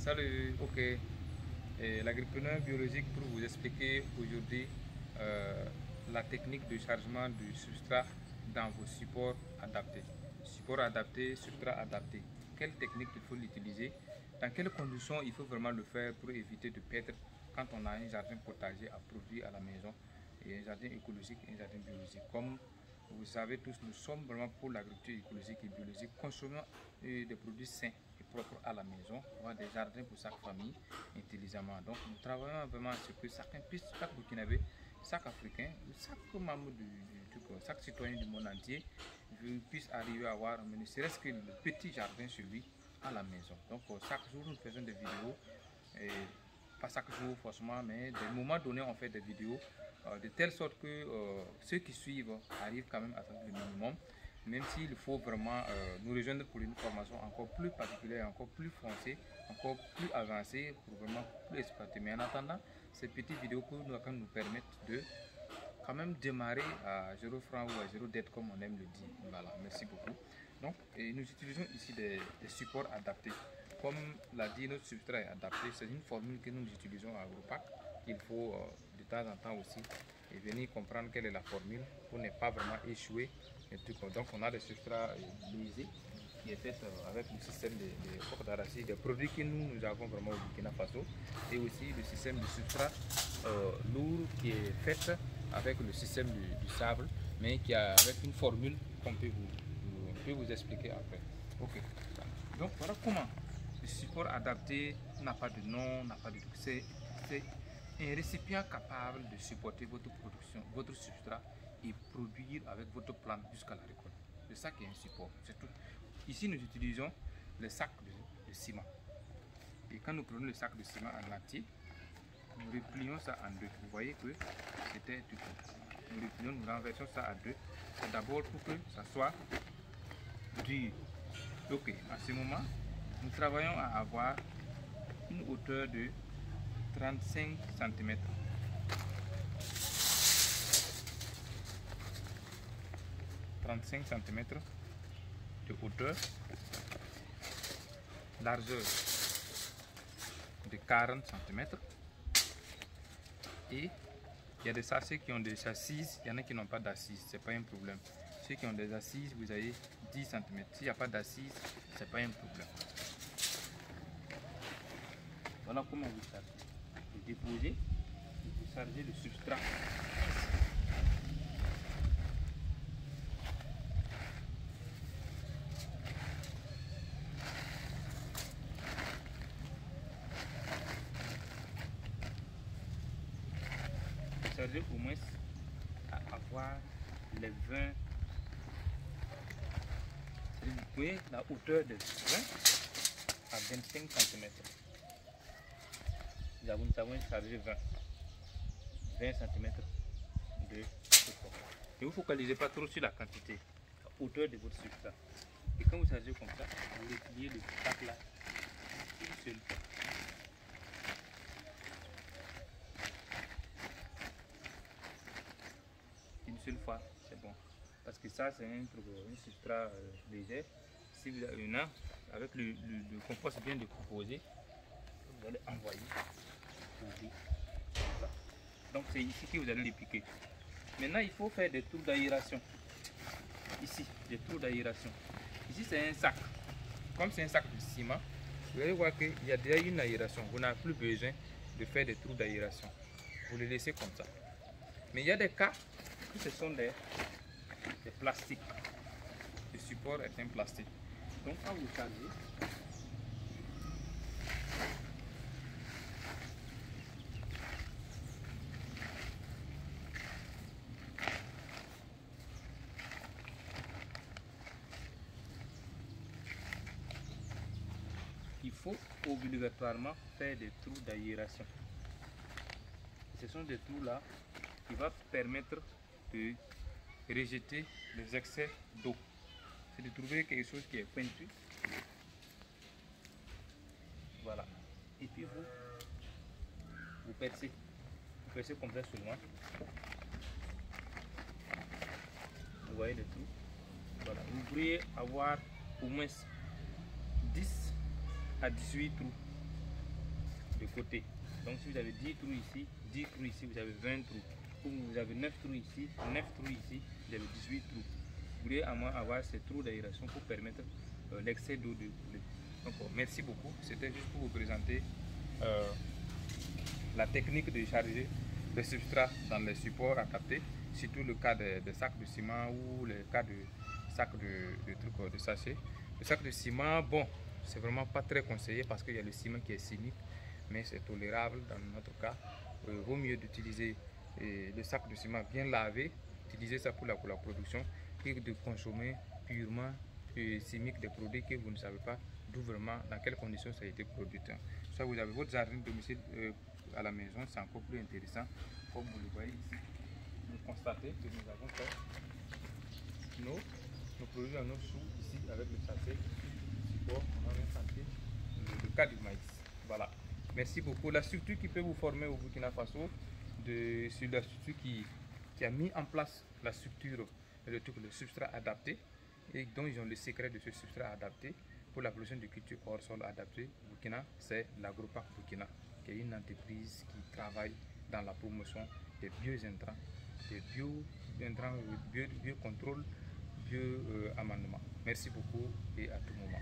Salut, ok. L'agripreneur biologique pour vous expliquer aujourd'hui la technique de chargement du substrat dans vos supports adaptés. Support adapté, substrat adapté. Quelle technique il faut l'utiliser? Dans quelles conditions il faut vraiment le faire pour éviter de perdre quand on a un jardin potager à produire à la maison, et un jardin écologique et un jardin biologique. Comme vous savez tous, nous sommes vraiment pour l'agriculture écologique et biologique. Consommons des produits sains et propres à la maison, avoir des jardins pour chaque famille intelligemment. Donc nous travaillons vraiment à ce que chacun puisse, chaque Burkinabé, chaque Africain, chaque membre chaque citoyen du monde entier puisse arriver à avoir, ne serait-ce que le petit jardin chez lui à la maison. Donc chaque jour nous faisons des vidéos. Et pas chaque jour forcément, mais des moments donnés on fait des vidéos de telle sorte que ceux qui suivent arrivent quand même à faire le minimum, même s'il faut vraiment nous rejoindre pour une formation encore plus particulière, encore plus foncée, encore plus avancée, pour vraiment plus exploiter. Mais en attendant, ces petites vidéos quand nous permettent de quand même démarrer à 0 francs ou à 0 dette comme on aime le dire. Voilà, merci beaucoup. Donc, nous utilisons ici des supports adaptés. Comme l'a dit, notre substrat est adapté. C'est une formule que nous utilisons à Agropac. Il faut de temps en temps aussi et venir comprendre quelle est la formule pour ne pas vraiment échouer. Donc, on a des substrats lésés qui est fait avec le système de coques d'arachide, des produits que nous avons vraiment au Burkina Faso, et aussi le système de substrat lourd qui est fait avec le système du sable, mais qui a avec une formule qu'on peut vous expliquer après. Ok. Donc voilà comment le support adapté n'a pas de nom, n'a pas de truc. C'est un récipient capable de supporter votre production, votre substrat et produire avec votre plante jusqu'à la récolte. C'est ça qui est un support. C'est tout. Ici, nous utilisons le sac de ciment. Et quand nous prenons le sac de ciment en entier, nous replions ça en deux. Vous voyez que c'était tout. Nous replions, nous renversons ça à deux. C'est d'abord pour que ça soit dur. Ok, à ce moment, nous travaillons à avoir une hauteur de 35 cm. 35 cm de hauteur, largeur de 40 cm. Et il y a des sachets qui ont des assises, il y en a qui n'ont pas d'assises, c'est pas un problème. Ceux qui ont des assises, vous avez 10 cm. S'il n'y a pas d'assises, c'est pas un problème. Voilà comment vous chargez. Vous déposez et vous chargez le substrat. Vous chargez au moins à avoir les 20. Vous pouvez la hauteur de 20 à 25 cm. Nous avons chargé 20 cm de support. Ne vous focalisez pas trop sur la quantité, la hauteur de votre substrat. Et quand vous chargez comme ça, vous repliez le sac là une seule fois. Une seule fois, c'est bon. Parce que ça, c'est un substrat léger. Si vous avez une avec le compost bien décomposé, vous allez envoyer. Donc c'est ici que vous allez les piquer. Maintenant il faut faire des tours d'aération. Ici, des tours d'aération. Ici c'est un sac. Comme c'est un sac de ciment, vous allez voir qu'il y a déjà une aération. Vous n'avez plus besoin de faire des trous d'aération. Vous les laissez comme ça. Mais il y a des cas où ce sont des plastiques. Le support est un plastique. Donc quand vous chargez, il faut obligatoirement faire des trous d'aération. Ce sont des trous là qui vont permettre de rejeter les excès d'eau. C'est de trouver quelque chose qui est pointu. Voilà. Et puis vous percez. Vous percez comme ça seulement. Vous voyez le trou. Voilà. Vous pourriez avoir au moins 10 à 18 trous de côté. Donc si vous avez 10 trous ici, 10 trous ici, vous avez 20 trous. Ou vous avez 9 trous ici, 9 trous ici, vous avez 18 trous. Vous voulez à moins avoir ces trous d'aération pour permettre l'excès d'eau de couler. Donc merci beaucoup. C'était juste pour vous présenter la technique de charger le substrat dans les supports adaptés, surtout le cas de sacs de ciment ou le cas de sacs de sachet. Le sac de ciment, bon, c'est vraiment pas très conseillé parce qu'il y a le ciment qui est cynique, mais c'est tolérable dans notre cas. Vaut mieux d'utiliser le sac de ciment bien lavé, utiliser ça pour la production, que de consommer purement chimique des produits que vous ne savez pas d'où vraiment, dans quelles conditions ça a été produit. Soit vous avez votre jardin de domicile à la maison, c'est encore plus intéressant. Comme vous le voyez ici, vous constatez que nous avons fait nos produits en nos sous ici avec le sachet support. On a senti le cas du maïs. Voilà. Merci beaucoup. La structure qui peut vous former au Burkina Faso, sur la structure qui a mis en place la structure, le substrat adapté, et dont ils ont le secret de ce substrat adapté pour la production de cultures hors sol adaptées au Burkina, c'est l'Agroparc Burkina, qui est une entreprise qui travaille dans la promotion des bio-intrants, des bio-contrôle, bio-amendement. Merci beaucoup et à tout moment.